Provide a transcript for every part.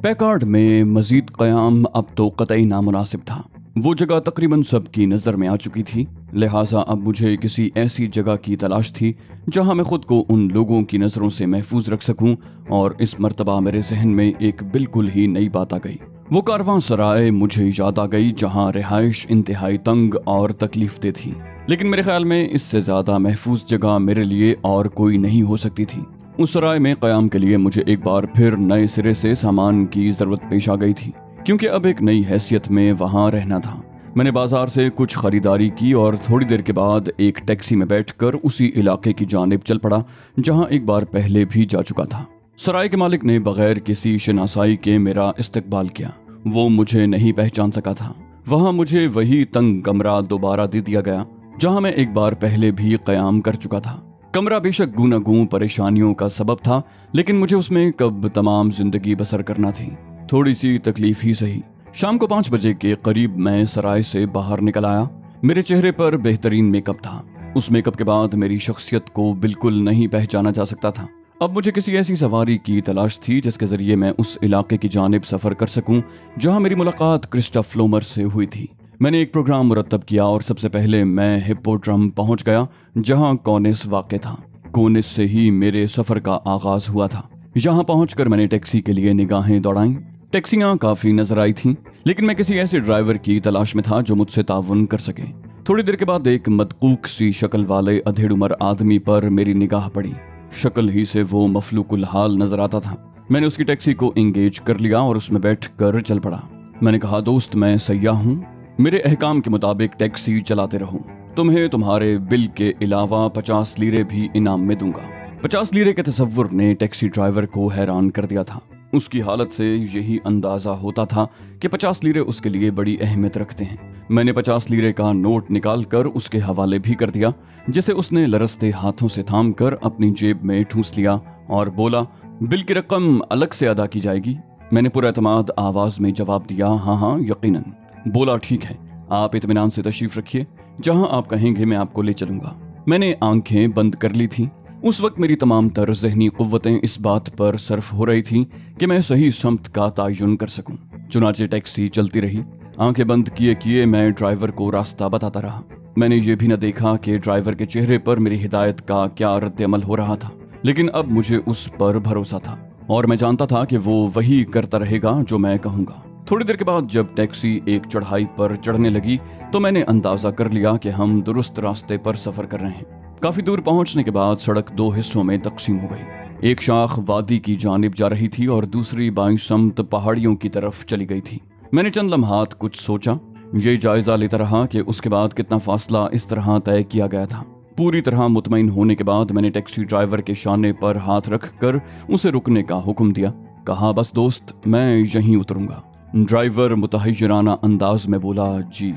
Packard में मजीद क़याम अब तो कतई नामुनासिब था। वो जगह तकरीबन सबकी नज़र में आ चुकी थी, लिहाजा अब मुझे किसी ऐसी जगह की तलाश थी जहां मैं खुद को उन लोगों की नज़रों से महफूज रख सकूं। और इस मर्तबा मेरे जहन में एक बिल्कुल ही नई बात आ गई। वो कारवां सराय मुझे याद आ गई जहां रिहाइश इंतहाई तंग और तकलीफदेह थी, लेकिन मेरे ख्याल में इससे ज़्यादा महफूज जगह मेरे लिए और कोई नहीं हो सकती थी। उस सराय में क़याम के लिए मुझे एक बार फिर नए सिरे से सामान की ज़रूरत पेश आ गई थी, क्योंकि अब एक नई हैसियत में वहाँ रहना था। मैंने बाजार से कुछ खरीदारी की और थोड़ी देर के बाद एक टैक्सी में बैठकर उसी इलाके की जानिब चल पड़ा जहाँ एक बार पहले भी जा चुका था। सराय के मालिक ने बगैर किसी शनासाई के मेरा इस्तकबाल किया। वो मुझे नहीं पहचान सका था। वहाँ मुझे वही तंग कमरा दोबारा दे दिया गया जहाँ मैं एक बार पहले भी क़याम कर चुका था। कमरा बेशक गूनागूं परेशानियों का सबब था, लेकिन मुझे उसमें कब तमाम जिंदगी बसर करना थी। थोड़ी सी तकलीफ ही सही। शाम को 5 बजे के करीब मैं सराय से बाहर निकल आया। मेरे चेहरे पर बेहतरीन मेकअप था। उस मेकअप के बाद मेरी शख्सियत को बिल्कुल नहीं पहचाना जा सकता था। अब मुझे किसी ऐसी सवारी की तलाश थी जिसके जरिए मैं उस इलाके की जानिब सफ़र कर सकूं जहां मेरी मुलाकात क्रिस्टोफ लोमर से हुई थी। मैंने एक प्रोग्राम मुरतब किया और सबसे पहले मैं हिप्पोड्रम पहुंच गया जहां कोनिस वाक़ था। कोनिस से ही मेरे सफ़र का आगाज़ हुआ था। यहाँ पहुंचकर मैंने टैक्सी के लिए निगाहें दौड़ाईं। टैक्सियाँ काफ़ी नजर आई थीं, लेकिन मैं किसी ऐसे ड्राइवर की तलाश में था जो मुझसे ताउन कर सके। थोड़ी देर के बाद एक मदकूक सी शक्ल वाले अधेड़ उम्र आदमी पर मेरी निगाह पड़ी। शक्ल ही से वो मफलूकुल हाल नजर आता था। मैंने उसकी टैक्सी को इंगेज कर लिया और उसमें बैठ कर चल पड़ा। मैंने कहा, दोस्त मैं सयाह हूँ, मेरे अहकाम के मुताबिक टैक्सी चलाते रहो। तुम्हें तुम्हारे बिल के अलावा 50 लीरे भी इनाम में दूंगा। 50 लीरे के तसव्वुर ने टैक्सी ड्राइवर को हैरान कर दिया था। उसकी हालत से यही अंदाजा होता था कि 50 लीरे उसके लिए बड़ी अहमियत रखते हैं। मैंने 50 लीरे का नोट निकाल कर उसके हवाले भी कर दिया, जिसे उसने लरसते हाथों से थाम कर अपनी जेब में ठूंस लिया और बोला, बिल की रकम अलग से अदा की जाएगी। मैंने पुरएतमाद आवाज में जवाब दिया, हाँ हाँ यकीनन। बोला, ठीक है, आप इत्मीनान से तशरीफ रखिए, जहां आप कहेंगे मैं आपको ले चलूंगा। मैंने आंखें बंद कर ली थी। उस वक्त मेरी तमाम तर ज़हनी कुव्वतें इस बात पर सर्फ हो रही थीं कि मैं सही समत का तयन कर सकूं। चुनाचे टैक्सी चलती रही। आंखें बंद किए किए मैं ड्राइवर को रास्ता बताता रहा। मैंने ये भी न देखा कि ड्राइवर के चेहरे पर मेरी हिदायत का क्या रद्द-ए-अमल हो रहा था, लेकिन अब मुझे उस पर भरोसा था और मैं जानता था कि वो वही करता रहेगा जो मैं कहूँगा। थोड़ी देर के बाद जब टैक्सी एक चढ़ाई पर चढ़ने लगी तो मैंने अंदाजा कर लिया कि हम दुरुस्त रास्ते पर सफर कर रहे हैं। काफी दूर पहुंचने के बाद सड़क 2 हिस्सों में तकसीम हो गई। एक शाख वादी की जानिब जा रही थी और दूसरी बाईं समत पहाड़ियों की तरफ चली गई थी। मैंने चंद लम्हात कुछ सोचा, ये जायजा लेता रहा कि उसके बाद कितना फासला इस तरह तय किया गया था। पूरी तरह मुतमईन होने के बाद मैंने टैक्सी ड्राइवर के शाने पर हाथ रख कर उसे रुकने का हुक्म दिया। कहा, बस दोस्त मैं यहीं उतरूंगा। ड्राइवर मुतहय्यराना अंदाज में बोला, जी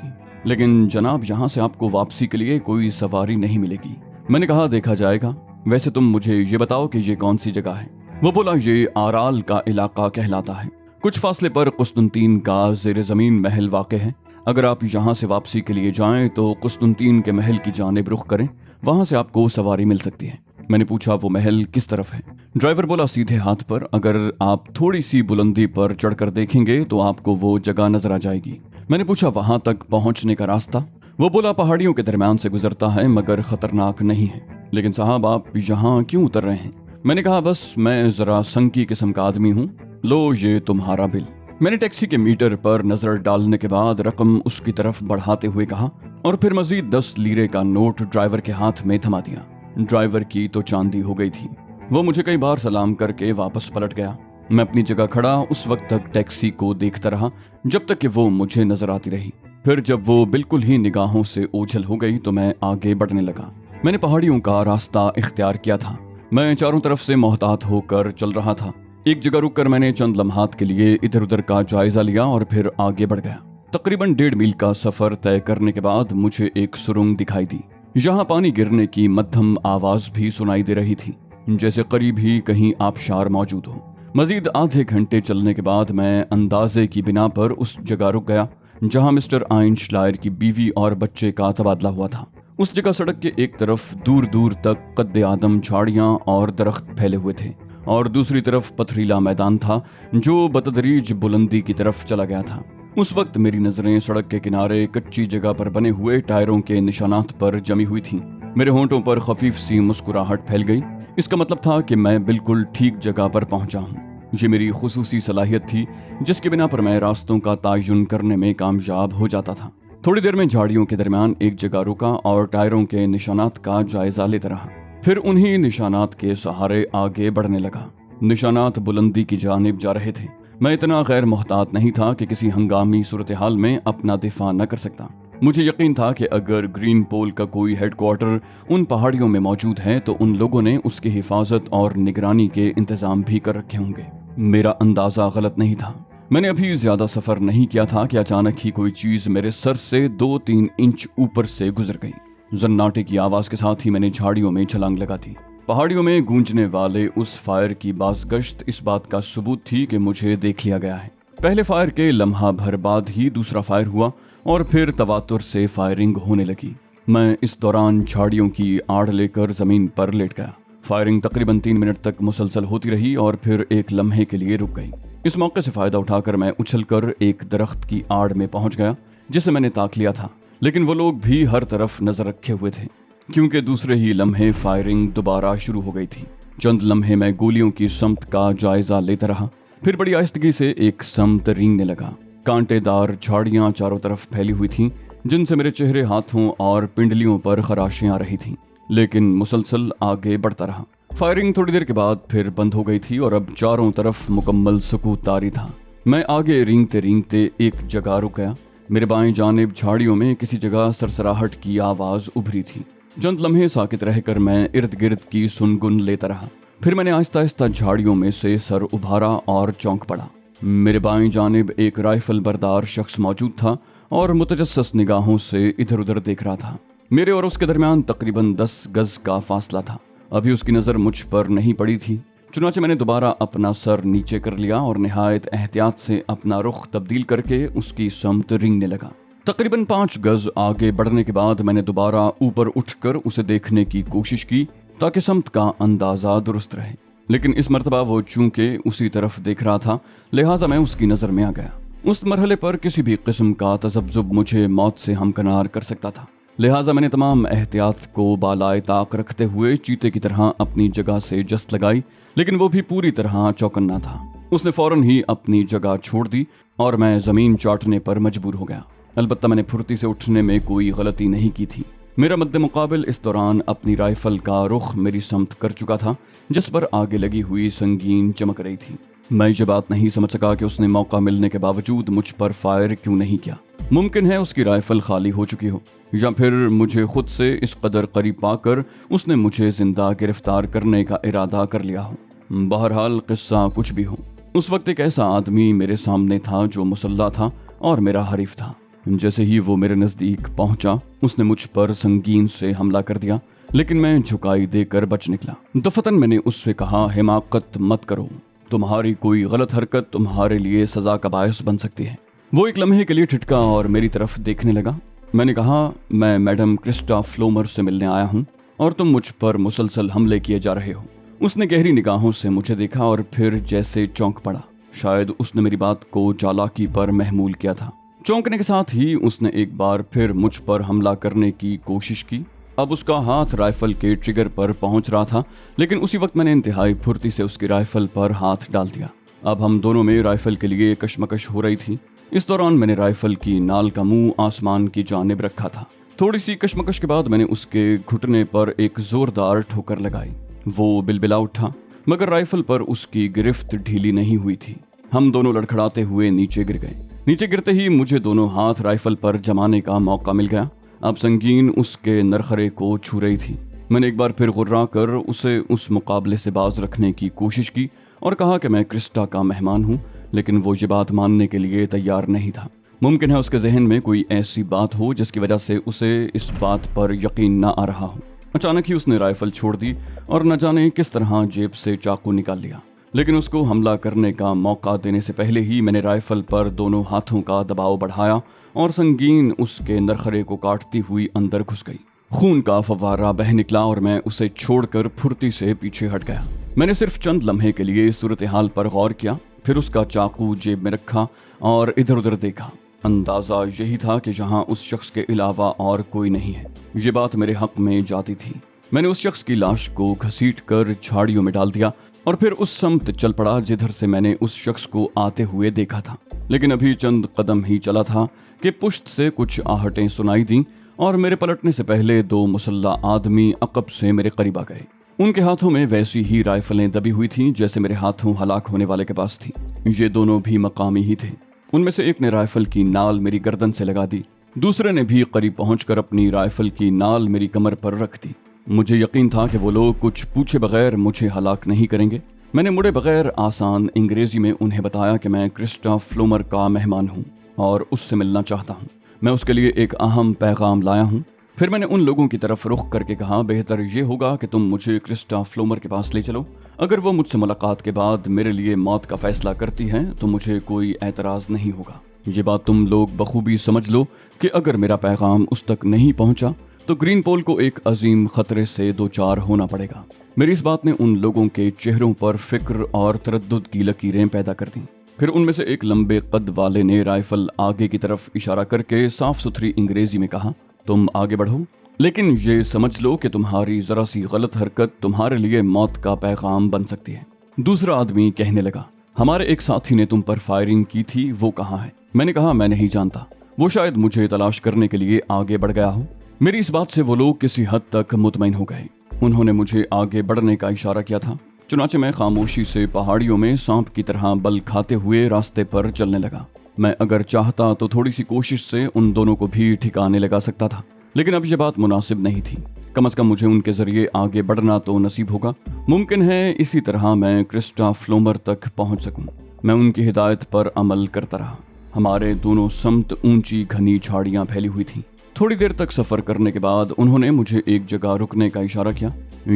लेकिन जनाब यहाँ से आपको वापसी के लिए कोई सवारी नहीं मिलेगी। मैंने कहा, देखा जाएगा। वैसे तुम मुझे ये बताओ कि ये कौन सी जगह है। वो बोला, ये आराल का इलाका कहलाता है। कुछ फासले पर कुस्तुनतीन का ज़ेर ज़मीन महल वाक़ है। अगर आप यहाँ से वापसी के लिए जाएं तो कुस्तुनतीन के महल की जानिब रुख करें, वहाँ से आपको सवारी मिल सकती है। मैंने पूछा, वो महल किस तरफ है। ड्राइवर बोला, सीधे हाथ पर। अगर आप थोड़ी सी बुलंदी पर चढ़कर देखेंगे तो आपको वो जगह नजर आ जाएगी। मैंने पूछा, वहां तक पहुंचने का रास्ता। वो बोला, पहाड़ियों के दरमियान से गुजरता है मगर खतरनाक नहीं है। लेकिन साहब आप यहाँ क्यों उतर रहे हैं। मैंने कहा, बस मैं जरा संकी किस्म का आदमी हूँ। लो ये तुम्हारा बिल। मैंने टैक्सी के मीटर पर नजर डालने के बाद रकम उसकी तरफ बढ़ाते हुए कहा और फिर मजीद 10 लीरे का नोट ड्राइवर के हाथ में थमा दिया। ड्राइवर की तो चांदी हो गई थी। वो मुझे कई बार सलाम करके वापस पलट गया। मैं अपनी जगह खड़ा उस वक्त तक टैक्सी को देखता रहा जब तक कि वो मुझे नजर आती रही। फिर जब वो बिल्कुल ही निगाहों से ओझल हो गई तो मैं आगे बढ़ने लगा। मैंने पहाड़ियों का रास्ता इख्तियार किया था। मैं चारों तरफ से मोहतात होकर चल रहा था। एक जगह रुककर मैंने चंद लम्हात के लिए इधर उधर का जायजा लिया और फिर आगे बढ़ गया। तकरीबन 1.5 मील का सफर तय करने के बाद मुझे एक सुरंग दिखाई दी। यहाँ पानी गिरने की मध्यम आवाज भी सुनाई दे रही थी, जैसे करीब ही कहीं आबशार मौजूद हो। मजीद आधे घंटे चलने के बाद मैं अंदाजे की बिना पर उस जगह रुक गया जहाँ मिस्टर आइंशलायर की बीवी और बच्चे का तबादला हुआ था। उस जगह सड़क के एक तरफ दूर दूर तक कद्दे आदम झाड़ियाँ और दरख्त फैले हुए थे और दूसरी तरफ पथरीला मैदान था जो बतदरीज बुलंदी की तरफ चला गया था। उस वक्त मेरी नजरें सड़क के किनारे कच्ची जगह पर बने हुए टायरों के निशानात पर जमी हुई थीं। मेरे होंठों पर खफीफ सी मुस्कुराहट फैल गई। इसका मतलब था कि मैं बिल्कुल ठीक जगह पर पहुंचा हूं। ये मेरी खुसूसी सलाहियत थी जिसके बिना पर मैं रास्तों का तायुन करने में कामयाब हो जाता था। थोड़ी देर में झाड़ियों के दरमियान एक जगह रुका और टायरों के निशानात का जायजा लेता रहा। फिर उन्हीं निशानात के सहारे आगे बढ़ने लगा। निशानात बुलंदी की जानिब जा रहे थे। मैं इतना गैर मोहतात नहीं था कि किसी हंगामी सूरत हाल में अपना दिफा न कर सकता। मुझे यकीन था कि अगर ग्रीन पोल का कोई हेडक्वार्टर उन पहाड़ियों में मौजूद है तो उन लोगों ने उसकी हिफाजत और निगरानी के इंतजाम भी कर रखे होंगे। मेरा अंदाजा गलत नहीं था। मैंने अभी ज्यादा सफर नहीं किया था कि अचानक ही कोई चीज मेरे सर से 2-3 इंच ऊपर से गुजर गई। जन्नाटे की आवाज के साथ ही मैंने झाड़ियों में छलांग लगा दी। पहाड़ियों में गूंजने वाले उस फायर की बाज़गश्त इस बात का सबूत थी कि मुझे देख लिया गया है। पहले फायर के लम्हा भर बाद ही दूसरा फायर हुआ और फिर तवातुर से फायरिंग होने लगी। मैं इस दौरान झाड़ियों की आड़ लेकर जमीन पर लेट गया। फायरिंग तकरीबन 3 मिनट तक मुसलसल होती रही और फिर एक लम्हे के लिए रुक गई। इस मौके से फायदा उठाकर मैं उछलकर एक दरख्त की आड़ में पहुंच गया जिसे मैंने ताक लिया था, लेकिन वो लोग भी हर तरफ नजर रखे हुए थे क्योंकि दूसरे ही लम्हे फायरिंग दोबारा शुरू हो गई थी। चंद लम्हे मैं गोलियों की समत का जायजा लेता रहा। फिर बड़ी आहिस्तगी से एक समत रेंगने लगा। कांटेदार झाड़ियां चारों तरफ फैली हुई थीं जिनसे मेरे चेहरे, हाथों और पिंडलियों पर खराशें आ रही थीं, लेकिन मुसलसल आगे बढ़ता रहा। फायरिंग थोड़ी देर के बाद फिर बंद हो गई थी और अब चारों तरफ मुकम्मल सुकूत तारी था। मैं आगे रेंगते रेंगते एक जगह रुक गया। मेरे बाएं जानिब झाड़ियों में किसी जगह सरसराहट की आवाज उभरी थी। चंद लम्हे साकित रहकर मैं इर्द गिर्द की सुनगुन लेता रहा। फिर मैंने आहिस्ता आहिस्ता झाड़ियों में से सर उभारा और चौंक पड़ा। मेरे बाएं जानिब एक राइफल बरदार शख्स मौजूद था और मुतजस्सिस निगाहों से इधर उधर देख रहा था। मेरे और उसके दरमियान तकरीबन 10 गज का फासला था। अभी उसकी नजर मुझ पर नहीं पड़ी थी। चुनाचे मैंने दोबारा अपना सर नीचे कर लिया और निहायत एहतियात से अपना रुख तब्दील करके उसकी समत रेंगने लगा। तकरीबन 5 गज आगे बढ़ने के बाद मैंने दोबारा ऊपर उठकर उसे देखने की कोशिश की ताकि समत का अंदाजा दुरुस्त रहे, लेकिन इस मर्तबा वो चूंकि उसी तरफ देख रहा था लिहाजा मैं उसकी नजर में आ गया। उस मरहले पर किसी भी किस्म का तज़ब्ज़ुब मुझे मौत से हमकनार कर सकता था, लिहाजा मैंने तमाम एहतियात को बालाए ताक रखते हुए चीते की तरह अपनी जगह से जस्त लगाई, लेकिन वो भी पूरी तरह चौकन्ना था। उसने फौरन ही अपनी जगह छोड़ दी और मैं जमीन चाटने पर मजबूर हो गया। अलबत्ता मैंने फुर्ती से उठने में कोई गलती नहीं की थी। मेरा मद्दे मुकाबिल इस दौरान अपनी राइफल का रुख मेरी समत कर चुका था जिस पर आगे लगी हुई संगीन चमक रही थी। मैं ये बात नहीं समझ सका कि उसने मौका मिलने के बावजूद मुझ पर फायर क्यों नहीं किया। मुमकिन है उसकी राइफल खाली हो चुकी हो या फिर मुझे खुद से इस कदर करीब पाकर उसने मुझे जिंदा गिरफ्तार करने का इरादा कर लिया हो। बहरहाल किस्सा कुछ भी हो, उस वक्त एक ऐसा आदमी मेरे सामने था जो मुसल्ला था और मेरा हरीफ था। जैसे ही वो मेरे नजदीक पहुंचा उसने मुझ पर संगीन से हमला कर दिया, लेकिन मैं झुकाई देकर बच निकला। दफतन मैंने उससे कहा, हिमाकत मत करो, तुम्हारी कोई गलत हरकत तुम्हारे लिए सजा का बायस बन सकती है। वो एक लम्हे के लिए ठिठका और मेरी तरफ देखने लगा। मैंने कहा, मैं मैडम क्रिस्टा फ्लोमर से मिलने आया हूँ और तुम मुझ पर मुसलसल हमले किए जा रहे हो। उसने गहरी निगाहों से मुझे देखा और फिर जैसे चौंक पड़ा। शायद उसने मेरी बात को चालाकी पर महमूल किया था। चौंकने के साथ ही उसने एक बार फिर मुझ पर हमला करने की कोशिश की। अब उसका हाथ राइफल के ट्रिगर पर पहुंच रहा था, लेकिन उसी वक्त मैंने इंतहाई फुर्ती से उसकी राइफल पर हाथ डाल दिया। अब हम दोनों में राइफल के लिए कशमकश हो रही थी। इस दौरान मैंने राइफल की नाल का मुंह आसमान की जानिब रखा था। थोड़ी सी कशमकश के बाद मैंने उसके घुटने पर एक जोरदार ठोकर लगाई। वो बिलबिला उठा, मगर राइफल पर उसकी गिरफ्त ढीली नहीं हुई थी। हम दोनों लड़खड़ाते हुए नीचे गिर गए। नीचे गिरते ही मुझे दोनों हाथ राइफल पर जमाने का मौका मिल गया। अब संगीन उसके नरखरे को छू रही थी। मैंने एक बार फिर गुर्रा कर उसे उस मुकाबले से बाज रखने की कोशिश की और कहा कि मैं क्रिस्टा का मेहमान हूँ, लेकिन वो ये बात मानने के लिए तैयार नहीं था। मुमकिन है उसके जहन में कोई ऐसी बात हो जिसकी वजह से उसे इस बात पर यकीन न आ रहा हो। अचानक ही उसने राइफल छोड़ दी और न जाने किस तरह जेब से चाकू निकाल लिया, लेकिन उसको हमला करने का मौका देने से पहले ही मैंने राइफल पर दोनों हाथों का दबाव बढ़ाया और संगीन उसके नरखरे को काटती हुई अंदर घुस गई। खून का फव्वारा बह निकला और मैं उसे छोड़कर फुर्ती से पीछे हट गया। میں نے صرف چند لمحے کے لیے صورتحال پر غور کیا، پھر اس کا چاقو جیب میں رکھا اور ادھر ادھر دیکھا۔ اندازہ یہی تھا کہ جہاں اس شخص کے علاوہ اور کوئی نہیں ہے۔ یہ بات میرے حق میں جاتی تھی۔ میں نے اس شخص کی لاش کو گھسیٹ کر جھاڑیوں میں ڈال دیا اور پھر اس سمت چل پڑا جدھر سے میں نے اس شخص کو آتے ہوئے دیکھا تھا۔ لیکن ابھی چند قدم ہی چلا تھا کہ پشت سے کچھ آہٹیں سنائی دیں اور میرے پلٹنے سے پہلے 2 مسلح آدمی عقب سے میرے قریب آ گئے۔ ان کے ہاتھوں میں ویسی ہی رائفلیں دبی ہوئی تھیں جیسے میرے ہاتھوں ہلاک ہونے والے کے پاس تھی۔ یہ دونوں بھی مقامی ہی تھے۔ ان میں سے ایک نے رائفل کی نال میری گردن سے لگا دی، دوسرے نے بھی قریب پہنچ کر اپنی رائفل کی نال میری کمر پر رکھ دی۔ مجھے یقین تھا کہ وہ لوگ کچھ پوچھے بغیر مجھے ہلاک نہیں کریں گے۔ میں نے مڑے بغیر آسان انگریزی میں انہیں بتایا کہ میں کرسٹاف فلومر کا مہمان ہوں اور اس سے ملنا چاہتا ہوں۔ میں اس کے لیے ایک اہم پیغام لایا ہوں۔ پھر میں نے ان لوگوں کی طرف رخ کر کے کہا، بہتر یہ ہوگا کہ تم مجھے کرسٹاف فلومر کے پاس لے چلو۔ اگر وہ مجھ سے ملاقات کے بعد میرے لیے موت کا فیصلہ کرتی ہیں تو مجھے کوئی اعتراض نہیں ہوگا۔ یہ بات تم لوگ بخوبی سمجھ لو کہ اگر میرا پیغام اس تک نہیں پہنچا تو گرین پول کو ایک عظیم خطرے سے دوچار ہونا پڑے گا۔ میری اس بات نے ان لوگوں کے چہروں پر فکر اور تردد کی لکیریں پیدا کر دیں۔ پھر ان میں سے ایک لمبے قد والے نے رائفل آگے کی طرف اشارہ کر کے صاف ستھری انگریزی میں کہا، تم آگے بڑھو، لیکن یہ سمجھ لو کہ تمہاری ذرا سی غلط حرکت تمہارے لیے موت کا پیغام بن سکتی ہے۔ دوسرا آدمی کہنے لگا، ہمارے ایک ساتھی نے تم پر فائرنگ کی تھی، وہ کہاں ہے؟ میں نے کہا، میں نہیں جانتا، وہ شاید مجھے تلاش کرنے کے لیے آگے بڑھ گیا ہو۔ میری اس بات سے وہ لوگ کسی حد تک مطمئن ہو گئے۔ انہوں نے مجھے آگے بڑھنے کا اشارہ کیا تھا، چنانچہ میں خاموشی سے پہاڑیوں میں سانپ کی طرح بل کھاتے ہوئے راستے پر چلنے لگا۔ میں اگر چاہتا تو تھوڑی سی کوشش سے ان دونوں کو بھی ٹھکانے لگا سکتا تھا، لیکن اب یہ بات مناسب نہیں تھی۔ کم از کم مجھے ان کے ذریعے آگے بڑھنا تو نصیب ہوگا۔ ممکن ہے اسی طرح میں کرسٹاف فلومر تک پہنچ سکوں۔ میں ان کی ہدایت پر عمل کرتا رہا۔ ہمارے دونوں سمت اونچی گھنی جھاڑیاں پھیلی ہوئی تھیں۔ تھوڑی دیر تک سفر کرنے کے بعد انہوں نے مجھے ایک جگہ رکنے کا اشارہ کیا۔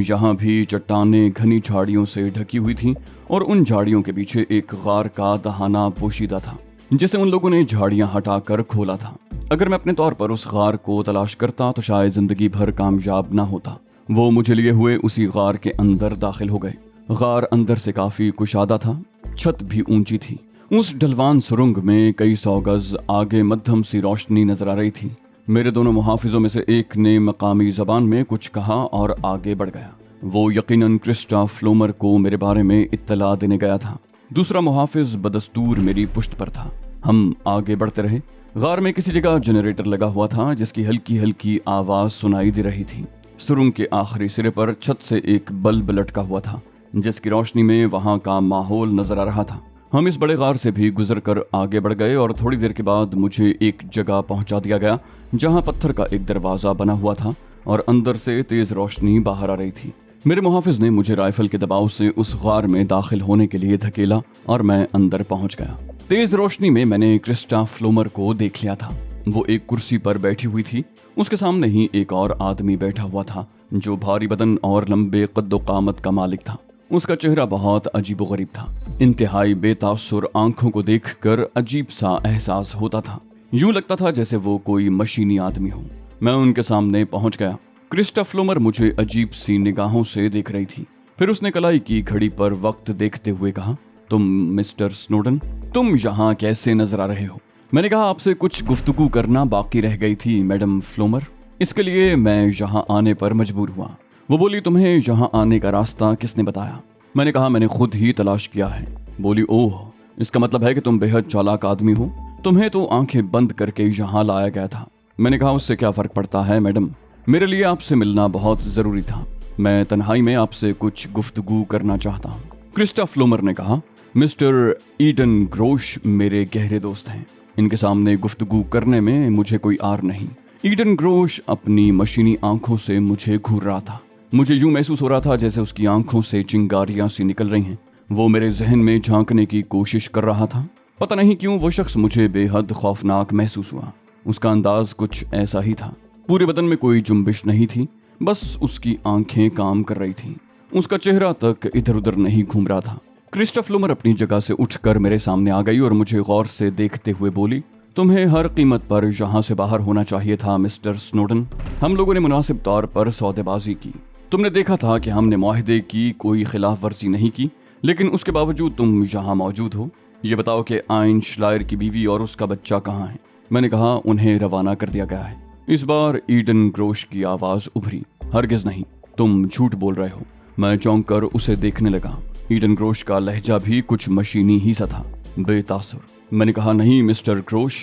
یہاں بھی چٹانیں گھنی جھاڑیوں سے ڈھکی ہوئی تھیں اور ان جھاڑیوں کے پیچھے ایک غار کا دہانہ پوشیدہ تھا جسے ان لوگوں نے جھاڑیاں ہٹا کر کھولا تھا۔ اگر میں اپنے طور پر اس غار کو تلاش کرتا تو شاید زندگی بھر کامیاب نہ ہوتا۔ وہ مجھے لیے ہوئے اسی غار کے اندر داخل ہو گئے۔ غار اندر سے کافی کشادہ تھا، چھت بھی اونچی تھی۔ اس ڈھلوان سرنگ میں کئی 100 گز آگے مدھم سی روشنی نظر آ رہی تھی۔ میرے دونوں محافظوں میں سے ایک نے مقامی زبان میں کچھ کہا اور آگے بڑھ گیا۔ وہ یقیناً کرسٹاف فلومر کو میرے بارے میں اطلاع دینے گیا تھا۔ دوسرا محافظ بدستور میری پشت پر تھا۔ ہم آگے بڑھتے رہے۔ غار میں کسی جگہ جنریٹر لگا ہوا تھا جس کی ہلکی ہلکی آواز سنائی دے رہی تھی۔ سرنگ کے آخری سرے پر چھت سے ایک بلب لٹکا ہوا تھا جس کی روشنی میں وہاں کا ماحول نظر آ رہا تھا۔ ہم اس بڑے غار سے بھی گزر کر آگے بڑھ گئے اور تھوڑی دیر کے بعد مجھے ایک جگہ پہنچا دیا گیا جہاں پتھر کا ایک دروازہ بنا ہوا تھا اور اندر سے تیز روشنی باہر آ رہی تھی۔ میرے محافظ نے مجھے رائفل کے دباؤ سے اس غار میں داخل ہونے کے لیے دھکیلا اور میں اندر پہنچ گیا۔ تیز روشنی میں نے کرسٹاف فلومر کو دیکھ لیا تھا۔ وہ ایک کرسی پر بیٹھی ہوئی تھی۔ اس کے سامنے ہی ایک اور آدمی بیٹھا ہوا تھا جو بھاری بدن اور لمبے قد و قامت کا مالک تھا۔ اس کا چہرہ بہت عجیب و غریب تھا۔ انتہائی بے تاثر آنکھوں کو دیکھ کر عجیب سا احساس ہوتا تھا، یوں لگتا تھا جیسے وہ کوئی مشینی آدمی ہو۔ میں ان کے سامنے پہنچ گیا۔ کرسٹاف فلومر مجھے عجیب سی نگاہوں سے دیکھ رہی تھی۔ پھر اس نے کلائی کی گھڑی پر وقت دیکھتے ہوئے کہا، تم مسٹر سنوڈن، تم یہاں کیسے نظر آ رہے ہو؟ میں نے کہا، آپ سے کچھ گفتگو کرنا باقی رہ گئی تھی میڈم فلومر، اس کے لیے میں یہاں آنے پر مجبور ہوا۔ وہ بولی، تمہیں یہاں آنے کا راستہ کس نے بتایا؟ میں نے کہا، میں نے خود ہی تلاش کیا ہے۔ بولی، اوہ، اس کا مطلب ہے کہ تم بے حد چالاک آدمی ہو، تمہیں تو آنکھیں بند کر کے یہاں لایا گیا تھا۔ میں نے کہا، اس سے کیا فرق پڑتا ہے میڈم، میرے لیے آپ سے ملنا بہت ضروری تھا، میں تنہائی میں آپ سے کچھ گفتگو کرنا چاہتا ہوں۔ کرسٹاف فلومر نے کہا، مسٹر ایڈن گروش میرے گہرے دوست ہیں، ان کے سامنے گفتگو کرنے میں مجھے کوئی آر نہیں۔ ایڈن گروش اپنی مشینی آنکھوں سے مجھے گھور رہا تھا۔ مجھے یوں محسوس ہو رہا تھا جیسے اس کی آنکھوں سے چنگاریاں سی نکل رہی ہیں۔ وہ میرے ذہن میں جھانکنے کی کوشش کر رہا تھا۔ پتہ نہیں کیوں وہ شخص مجھے بے حد خوفناک محسوس ہوا۔ اس کا انداز کچھ ایسا ہی تھا، پورے بدن میں کوئی جنبش نہیں تھی، بس اس کی آنکھیں کام کر رہی تھیں، اس کا چہرہ تک ادھر ادھر نہیں گھوم رہا تھا۔ کرسٹاف فلومر اپنی جگہ سے اٹھ کر میرے سامنے آ گئی اور مجھے غور سے دیکھتے ہوئے بولی، تمہیں ہر قیمت پر یہاں سے باہر ہونا چاہیے تھا مسٹر سنوڈن۔ ہم لوگوں نے مناسب طور پر سودے بازی کی، तुमने देखा था कि हमने मुआहदे की कोई खिलाफ वर्जी नहीं की, लेकिन उसके बावजूद तुम यहाँ मौजूद हो। ये बताओ कि आइन श्लायर की बीवी और उसका बच्चा कहाँ है? मैंने कहा, उन्हें रवाना कर दिया गया है। इस बार ईडन ग्रोश की आवाज उभरी, हरगिज नहीं, तुम झूठ बोल रहे हो। मैं चौंक कर उसे देखने लगा। ईडन ग्रोश का लहजा भी कुछ मशीनी ही सा था, बेतासुर। मैंने कहा, नहीं मिस्टर ग्रोश,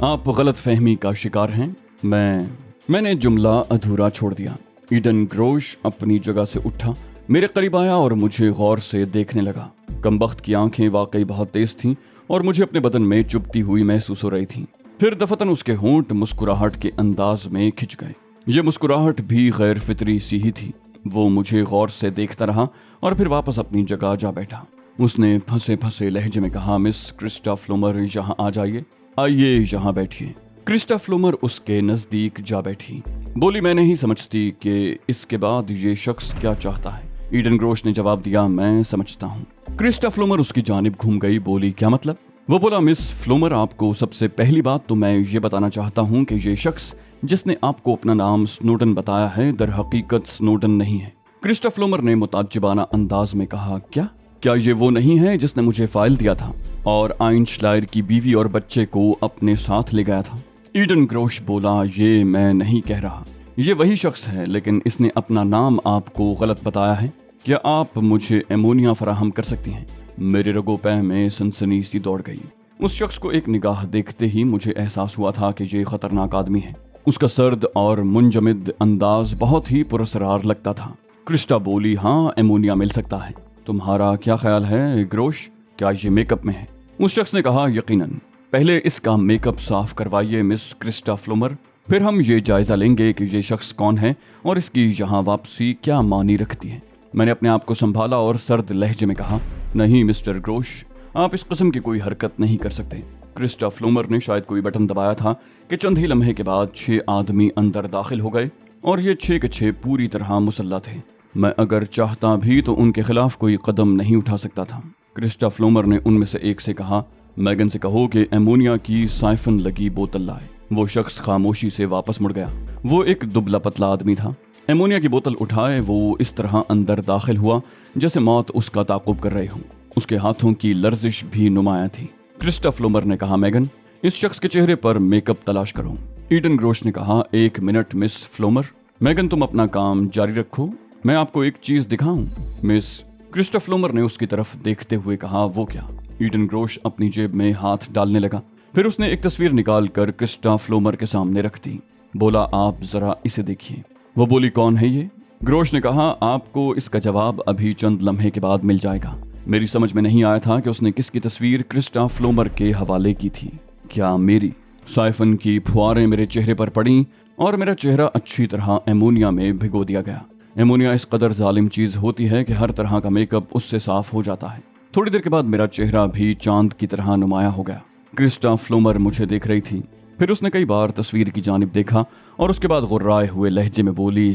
आप गलत फहमी का शिकार हैं। मैंने जुमला अधूरा छोड़ दिया। ईडन ग्रोश अपनी जगह से उठा, मेरे करीब आया और मुझे गौर से देखने लगा। कमबख्त की आंखें वाकई बहुत तेज थीं और मुझे अपने बदन में चुभती हुई महसूस हो रही थीं। फिर दफतन उसके होंठ मुस्कुराहट के अंदाज में खिंच गए। ये मुस्कुराहट भी गैर फितरी सी ही थी। वो मुझे गौर से देखता रहा और फिर वापस अपनी जगह जा बैठा। उसने फंसे फंसे लहजे में कहा, मिस क्रिस्टा फ्लोमर, यहाँ आ जाइए, आइए यहाँ बैठिए। क्रिस्टा फ्लोमर उसके नजदीक जा बैठी। बोली, मैं नहीं समझती कि इसके बाद ये शख्स क्या चाहता है। ईडन ग्रोश ने जवाब दिया, मैं समझता हूँ। क्रिस्टा फ्लोमर उसकी जानिब घूम गई। बोली, क्या मतलब? वो बोला, मिस फ्लोमर, आपको सबसे पहली बात तो मैं ये बताना चाहता हूँ कि ये शख्स जिसने आपको अपना नाम स्नोडन बताया है, दर हकीकत स्नोडन नहीं है। क्रिस्टा फ्लोमर ने मुताज्जिबाना अंदाज में कहा, क्या ये वो नहीं है जिसने मुझे फाइल दिया था और आइन श्लायर की बीवी और बच्चे को अपने साथ ले गया था? ईडन ग्रोश बोला, ये मैं नहीं कह रहा, ये वही शख्स है, लेकिन इसने अपना नाम आपको गलत बताया है। क्या आप मुझे एमोनिया फराहम कर सकती हैं? मेरे रगो पैर में सनसनी सी दौड़ गई। उस शख्स को एक निगाह देखते ही मुझे एहसास हुआ था कि ये खतरनाक आदमी है। उसका सर्द और मुंजमिद अंदाज बहुत ही पुरस्कार लगता था। क्रिस्टा बोली, हाँ, एमोनिया मिल सकता है। तुम्हारा क्या ख्याल है ग्रोश, क्या ये मेकअप में है? उस शख्स ने कहा, यकीनन। पहले इसका मेकअप साफ करवाइए मिस क्रिस्टा फ्लोमर, फिर हम ये जायजा लेंगे कि ये शख्स कौन है और इसकी यहाँ वापसी क्या मानी रखती है। मैंने अपने आप को संभाला और सर्द लहजे में कहा, नहीं मिस्टर ग्रोश, आप इस किस्म की कोई हरकत नहीं कर सकते। क्रिस्टा फ्लोमर ने शायद कोई बटन दबाया था कि चंद ही लम्हे के बाद 6 आदमी अंदर दाखिल हो गए और ये 6 के 6 पूरी तरह मुसल्ला थे। मैं अगर चाहता भी तो उनके खिलाफ कोई कदम नहीं उठा सकता था। क्रिस्टा फ्लोमर ने उनमें से एक से कहा, मैगन से कहो कि एमोनिया की साइफन लगी बोतल लाए। वो शख्स खामोशी से वापस मुड़ गया। वो एक दुबला पतला आदमी था। एमोनिया की बोतल उठाए वो इस तरह अंदर दाखिल हुआ जैसे मौत उसका ताक़ुब कर रही हो। उसके हाथों की लर्जिश भी नुमाया थी। क्रिस्टा फ्लोमर ने कहा, मैगन, इस शख्स के चेहरे पर मेकअप तलाश करो। ईडन ग्रोश ने कहा, 1 मिनट मिस फ्लोमर। मैगन, तुम अपना काम जारी रखो, मैं आपको एक चीज दिखाऊं। मिस क्रिस्टा फ्लोमर ने उसकी तरफ देखते हुए कहा, वो क्या? ईडन ग्रोश अपनी जेब में हाथ डालने लगा। फिर उसने एक तस्वीर निकाल कर क्रिस्टा फ्लोमर के सामने रख दी। बोला, आप जरा इसे देखिए। वो बोली, कौन है ये? ग्रोश ने कहा, आपको इसका जवाब अभी चंद लम्हे के बाद मिल जाएगा। मेरी समझ में नहीं आया था कि उसने किसकी तस्वीर क्रिस्टा फ्लोमर के हवाले की थी। क्या मेरी? साइफन की फुहारें मेरे चेहरे पर पड़ी और मेरा चेहरा अच्छी तरह एमोनिया में भिगो दिया गया। एमोनिया इस कदर जालिम चीज होती है कि हर तरह का मेकअप उससे साफ हो जाता है। थोड़ी देर के बाद मेरा चेहरा भी चांद की तरह नुमाया हो गया। क्रिस्टा फ्लोमर मुझे देख रही थी। फिर उसने कई बार तस्वीर की जानिब देखा और उसके बाद गुर्राए हुए लहजे में बोली,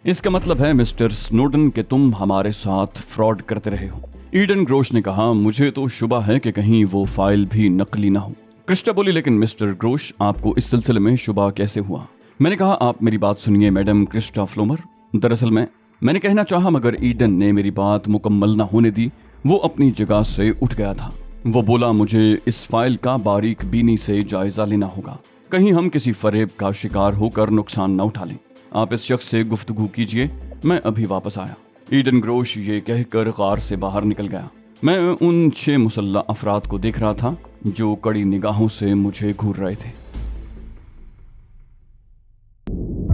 इसका मतलब है मिस्टर स्नोडन कि तुम हमारे साथ फ्रॉड करते रहे हो। ईडन ग्रोश ने कहा, मुझे तो शुबा है कि कहीं वो फाइल भी नकली ना हो। क्रिस्टा बोली, लेकिन मिस्टर ग्रोश, आपको इस सिलसिले में शुबा कैसे हुआ? मैंने कहा, आप मेरी बात सुनिए मैडम क्रिस्टा फ्लोमर। दरअसल मैंने कहना चाहा, मगर ईडन ने मेरी बात मुकम्मल न होने दी। वो अपनी जगह से उठ गया था। वो बोला, मुझे इस फाइल का बारीक बीनी से जायजा लेना होगा, कहीं हम किसी फरेब का शिकार होकर नुकसान न उठा लें। आप इस शख्स से गुफ्तगू कीजिए, मैं अभी वापस आया। ईडन ग्रोश ये कहकर कार से बाहर निकल गया। मैं उन 6 मुसल्ला अफराद को देख रहा था जो कड़ी निगाहों से मुझे घूर रहे थे।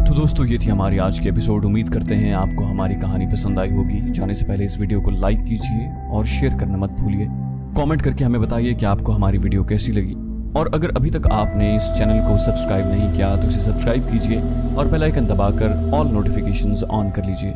तो दोस्तों, ये थी हमारी आज की एपिसोड। उम्मीद करते हैं आपको हमारी कहानी पसंद आई होगी। जाने से पहले इस वीडियो को लाइक कीजिए और शेयर करना मत भूलिए। कमेंट करके हमें बताइए कि आपको हमारी वीडियो कैसी लगी। और अगर अभी तक आपने इस चैनल को सब्सक्राइब नहीं किया तो इसे सब्सक्राइब कीजिए और बेल आइकन दबाकर ऑल नोटिफिकेशंस ऑन कर लीजिए।